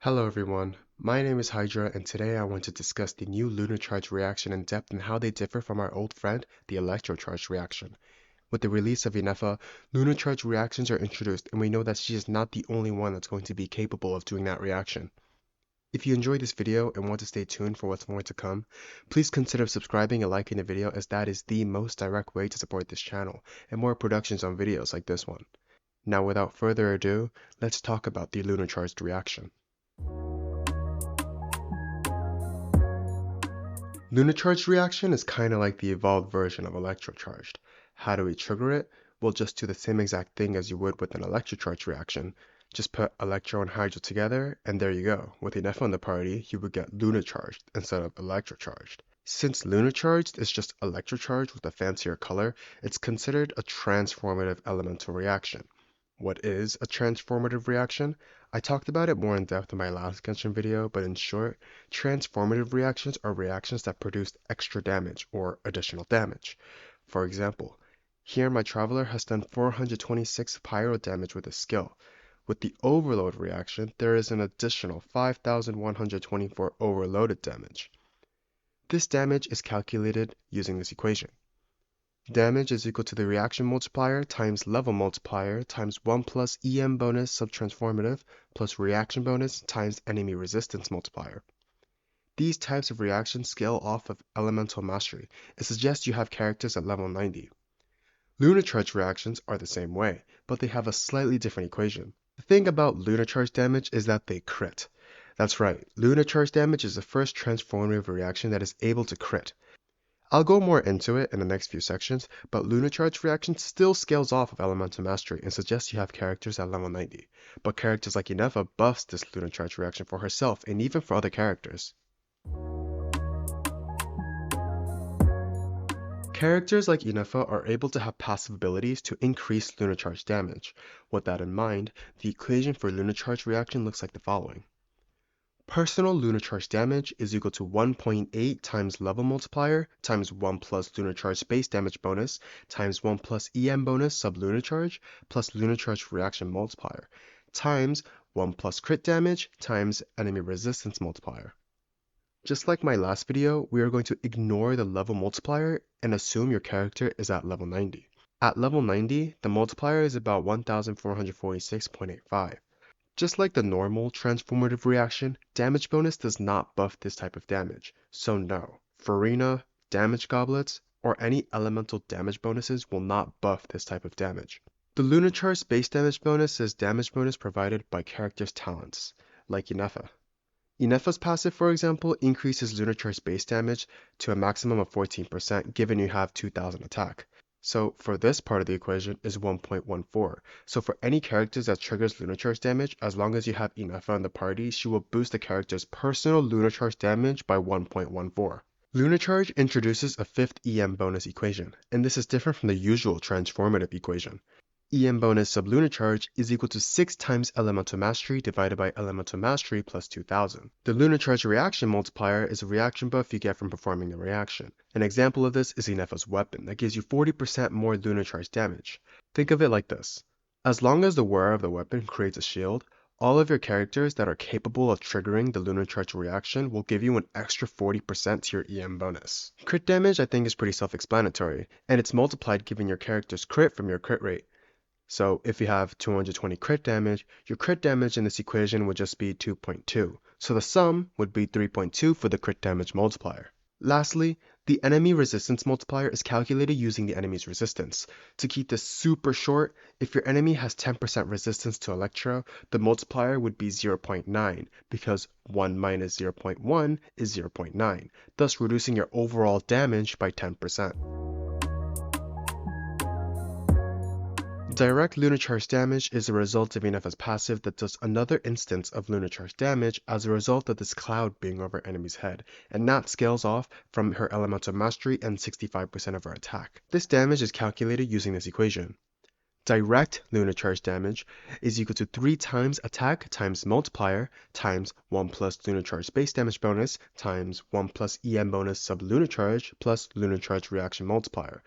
Hello everyone, my name is Hydra and today I want to discuss the new Lunar-Charged reaction in depth and how they differ from our old friend, the Electro-Charged reaction. With the release of Inefa, Lunar-Charged reactions are introduced and we know that she is not the only one that's going to be capable of doing that reaction. If you enjoyed this video and want to stay tuned for what's more to come, please consider subscribing and liking the video as that is the most direct way to support this channel and more productions on videos like this one. Now without further ado, let's talk about the Lunar-Charged reaction. Lunar-Charged reaction is kind of like the evolved version of Electro-Charged. How do we trigger it? We'll just do the same exact thing as you would with an Electro-Charged reaction. Just put Electro and Hydro together, and there you go. With enough on the party, you would get Lunar-Charged instead of Electro-Charged. Since Lunar-Charged is just Electro-Charged with a fancier color, it's considered a transformative elemental reaction. What is a transformative reaction? I talked about it more in depth in my last Genshin video, but in short, transformative reactions are reactions that produce extra damage or additional damage. For example, here my Traveler has done 426 pyro damage with a skill. With the Overload reaction, there is an additional 5,124 overloaded damage. This damage is calculated using this equation. Damage is equal to the reaction multiplier times level multiplier times 1 plus EM bonus subtransformative plus reaction bonus times enemy resistance multiplier. These types of reactions scale off of elemental mastery and suggest you have characters at level 90. Lunar-Charged reactions are the same way, but they have a slightly different equation. The thing about Lunar-Charged damage is that they crit. That's right, Lunar-Charged damage is the first transformative reaction that is able to crit. I'll go more into it in the next few sections, but Lunar-Charged reaction still scales off of elemental mastery and suggests you have characters at level 90. But characters like Inefa buffs this Lunar-Charged reaction for herself and even for other characters. Characters like Inefa are able to have passive abilities to increase Lunar-Charged damage. With that in mind, the equation for Lunar-Charged reaction looks like the following. Personal Lunar-Charged damage is equal to 1.8 times level multiplier times 1 plus Lunar-Charged base damage bonus times 1 plus EM bonus sub Lunar-Charge plus Lunar-Charged reaction multiplier times 1 plus crit damage times enemy resistance multiplier. Just like my last video, we are going to ignore the level multiplier and assume your character is at level 90. At level 90, the multiplier is about 1446.85. Just like the normal transformative reaction, damage bonus does not buff this type of damage, so no, Farina, damage goblets, or any elemental damage bonuses will not buff this type of damage. The Lunar-Charged base damage bonus is damage bonus provided by characters' talents, like Inefa. Inefa's passive, for example, increases Lunar-Charged base damage to a maximum of 14% given you have 2000 attack. So for this part of the equation is 1.14. So for any characters that triggers Lunar-Charged damage, as long as you have Inefa in the party, she will boost the character's personal Lunar-Charged damage by 1.14. Lunar-Charge introduces a fifth EM bonus equation, and this is different from the usual transformative equation. EM bonus sub Lunar-Charge is equal to 6 times elemental mastery divided by elemental mastery plus 2000. The Lunar-Charge reaction multiplier is a reaction buff you get from performing the reaction. An example of this is Inefa's weapon that gives you 40% more Lunar-Charge damage. Think of it like this. As long as the wearer of the weapon creates a shield, all of your characters that are capable of triggering the Lunar-Charge reaction will give you an extra 40% to your EM bonus. Crit damage I think is pretty self-explanatory, and it's multiplied given your character's crit from your crit rate. So if you have 220 crit damage, your crit damage in this equation would just be 2.2. So the sum would be 3.2 for the crit damage multiplier. Lastly, the enemy resistance multiplier is calculated using the enemy's resistance. To keep this super short, if your enemy has 10% resistance to Electro, the multiplier would be 0.9 because 1 minus 0.1 is 0.9, thus reducing your overall damage by 10%. Direct Lunar-Charged damage is a result of Inefa's passive that does another instance of Lunar-Charged damage as a result of this cloud being over enemy's head, and that scales off from her elemental mastery and 65% of her attack. This damage is calculated using this equation. Direct Lunar-Charged damage is equal to 3 times attack times multiplier times 1 plus Lunar-Charged base damage bonus times 1 plus EM bonus sub Lunar-Charge plus Lunar-Charge reaction multiplier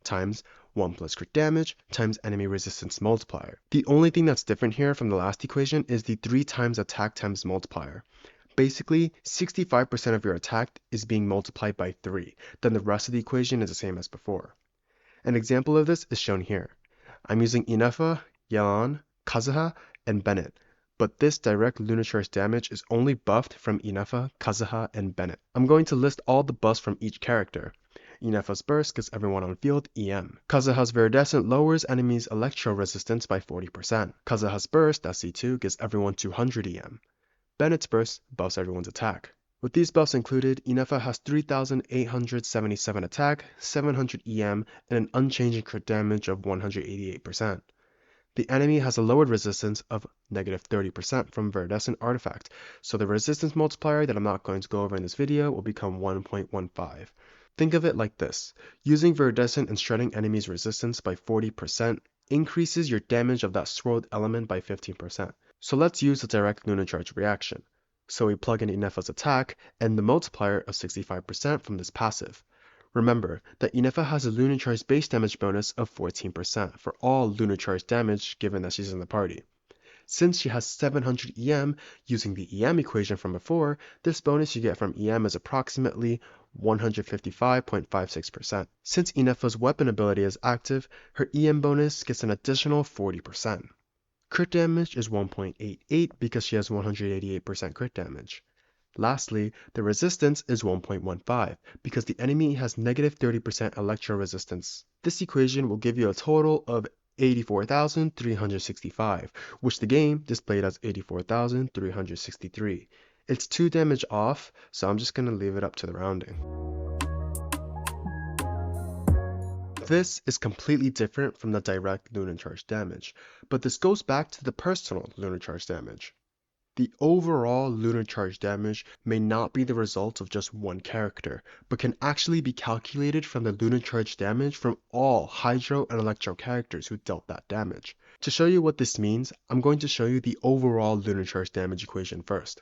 times 1 plus crit damage times enemy resistance multiplier. The only thing that's different here from the last equation is the 3 times attack times multiplier. Basically, 65% of your attack is being multiplied by 3, then the rest of the equation is the same as before. An example of this is shown here. I'm using Inefa, Yelan, Kazuha, and Bennett, but this direct Lunar-Charged damage is only buffed from Inefa, Kazuha, and Bennett. I'm going to list all the buffs from each character. Inefa's burst gives everyone on field EM. Kazuha's Viridescent lowers enemies' electro resistance by 40%. Kazuha's burst, SC2, gives everyone 200 EM. Bennett's burst buffs everyone's attack. With these buffs included, Inefa has 3,877 attack, 700 EM, and an unchanging crit damage of 188%. The enemy has a lowered resistance of negative 30% from Viridescent artifact, so the resistance multiplier that I'm not going to go over in this video will become 1.15. Think of it like this. Using Viridescent and shredding enemies' resistance by 40% increases your damage of that swirled element by 15%. So let's use the direct Lunar-Charged reaction. So we plug in Inefa's attack and the multiplier of 65% from this passive. Remember that Inefa has a Lunar-Charged base damage bonus of 14% for all Lunar-Charged damage given that she's in the party. Since she has 700 EM using the EM equation from before, this bonus you get from EM is approximately 155.56%. Since Inefa's weapon ability is active, her EM bonus gets an additional 40%. Crit damage is 1.88 because she has 188% crit damage. Lastly, the resistance is 1.15 because the enemy has negative 30% electro resistance. This equation will give you a total of 84,365, which the game displayed as 84,363. It's 2 damage off, so I'm just going to leave it up to the rounding. This is completely different from the direct Lunar-Charged damage, but this goes back to the personal Lunar-Charged damage. The overall Lunar-Charged damage may not be the result of just one character, but can actually be calculated from the Lunar-Charged damage from all Hydro and Electro characters who dealt that damage. To show you what this means, I'm going to show you the overall Lunar-Charged damage equation first.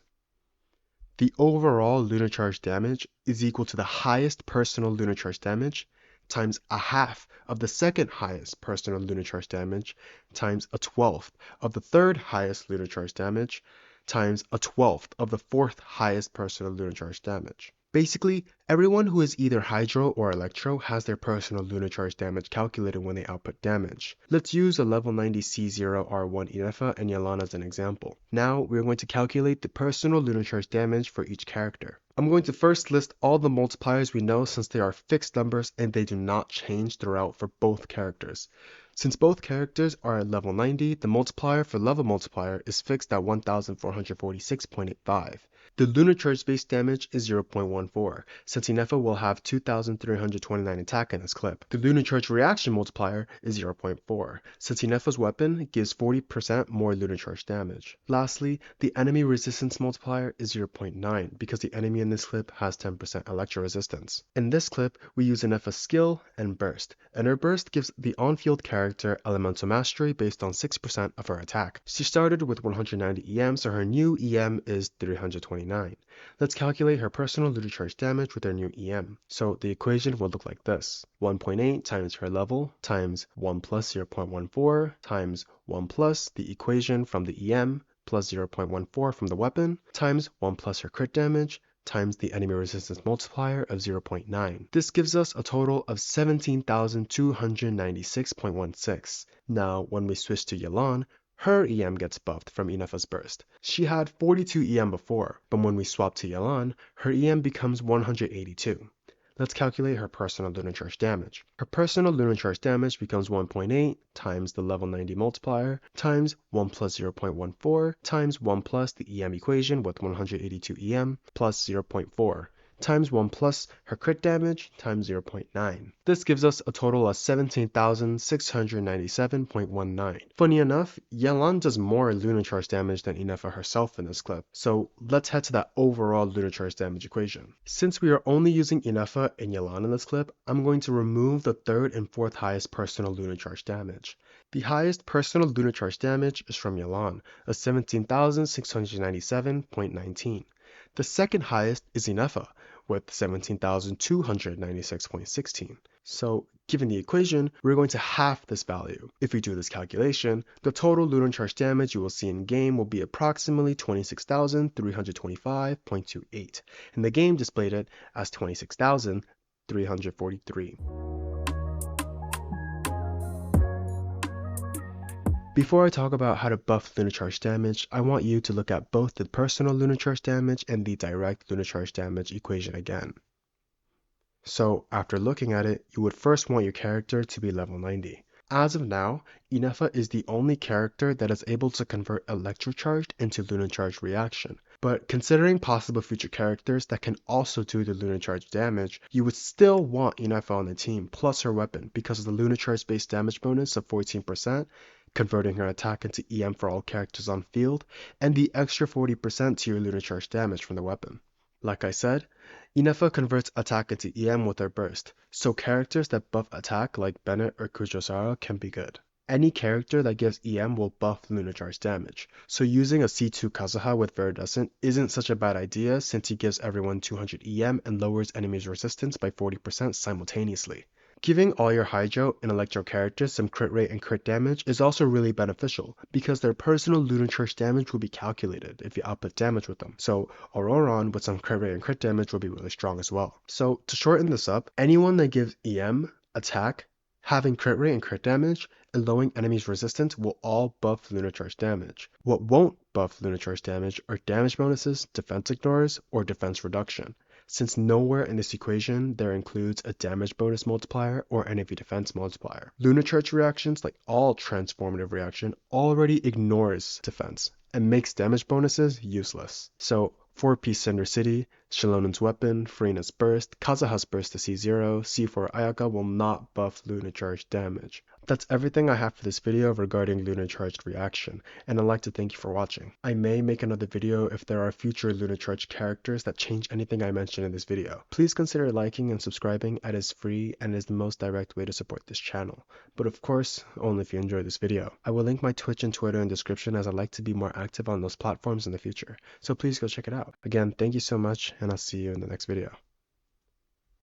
The overall Lunar-Charged damage is equal to the highest personal Lunar-Charged damage times a half of the second highest personal Lunar-Charged damage times a 12th of the third highest Lunar-Charged damage times a 12th of the fourth highest personal Lunar-Charged damage. Basically, everyone who is either Hydro or Electro has their personal Lunar-Charged damage calculated when they output damage. Let's use a level 90 C0R1 Inefa and Yelan as an example. Now, we're going to calculate the personal Lunar-Charged damage for each character. I'm going to first list all the multipliers we know since they are fixed numbers and they do not change throughout for both characters. Since both characters are at level 90, the multiplier for level multiplier is fixed at 1446.85. The Lunar-Charged base damage is 0.14, since Inefa will have 2,329 attack in this clip. The Lunar-Charged reaction multiplier is 0.4, since Inefa's weapon gives 40% more Lunar-Charged damage. Lastly, the enemy resistance multiplier is 0.9, because the enemy in this clip has 10% electro resistance. In this clip, we use Inefa's skill and burst, and her burst gives the on-field character elemental mastery based on 6% of her attack. She started with 190 EM, so her new EM is 329. Let's calculate her personal Lunar-Charged damage with her new EM. So the equation will look like this. 1.8 times her level times 1 plus 0.14 times 1 plus the equation from the EM plus 0.14 from the weapon times 1 plus her crit damage times the enemy resistance multiplier of 0.9. This gives us a total of 17,296.16. Now, when we switch to Yelan, her EM gets buffed from Inefa's burst. She had 42 EM before, but when we swap to Yelan, her EM becomes 182. Let's calculate her personal Lunar-Charged damage. Her personal Lunar-Charged damage becomes 1.8 times the level 90 multiplier times 1 plus 0.14 times 1 plus the EM equation with 182 EM plus 0.4 times 1 plus her crit damage times 0.9. This gives us a total of 17,697.19. Funny enough, Yelan does more Lunar-Charged damage than Inefa herself in this clip, so let's head to that overall Lunar-Charged damage equation. Since we are only using Inefa and Yelan in this clip, I'm going to remove the third and fourth highest personal Lunar-Charged damage. The highest personal Lunar-Charged damage is from Yelan, of 17,697.19. The second highest is Inefa, with 17,296.16. So given the equation, we're going to half this value. If we do this calculation, the total lunar charge damage you will see in game will be approximately 26,325.28, and the game displayed it as 26,343. Before I talk about how to buff lunar charge damage, I want you to look at both the personal lunar charge damage and the direct lunar charge damage equation again. So after looking at it, you would first want your character to be level 90. As of now, Inefa is the only character that is able to convert electrocharged into lunar charge reaction. But considering possible future characters that can also do the lunar charge damage, you would still want Inefa on the team plus her weapon because of the lunar charge based damage bonus of 14%, converting her attack into EM for all characters on field, and the extra 40% to your lunar charge damage from the weapon. Like I said, Inefa converts attack into EM with her burst, so characters that buff attack like Bennett or Kujosara can be good. Any character that gives EM will buff lunar charge damage, so using a C2 Kazuha with Viridescent isn't such a bad idea since he gives everyone 200 EM and lowers enemies' resistance by 40% simultaneously. Giving all your Hydro and Electro characters some crit rate and crit damage is also really beneficial because their personal lunar charge damage will be calculated if you output damage with them. So Auroron with some crit rate and crit damage will be really strong as well. So to shorten this up, anyone that gives EM, attack, having crit rate and crit damage, and lowering enemies' resistance will all buff lunar charge damage. What won't buff lunar charge damage are damage bonuses, defense ignores, or defense reduction, since nowhere in this equation there includes a damage bonus multiplier or enemy defense multiplier. Lunar charge reactions, like all transformative reaction, already ignores defense and makes damage bonuses useless. So 4-piece Cinder City, Shalonen's weapon, Furina's burst, Kazuha's burst to C0, C4 Ayaka will not buff lunar charge damage. That's everything I have for this video regarding lunar charged reaction, and I'd like to thank you for watching. I may make another video if there are future lunar charged characters that change anything I mentioned in this video. Please consider liking and subscribing as it is free and is the most direct way to support this channel. But of course, only if you enjoy this video. I will link my Twitch and Twitter in the description as I'd like to be more active on those platforms in the future, so please go check it out. Again, thank you so much, and I'll see you in the next video.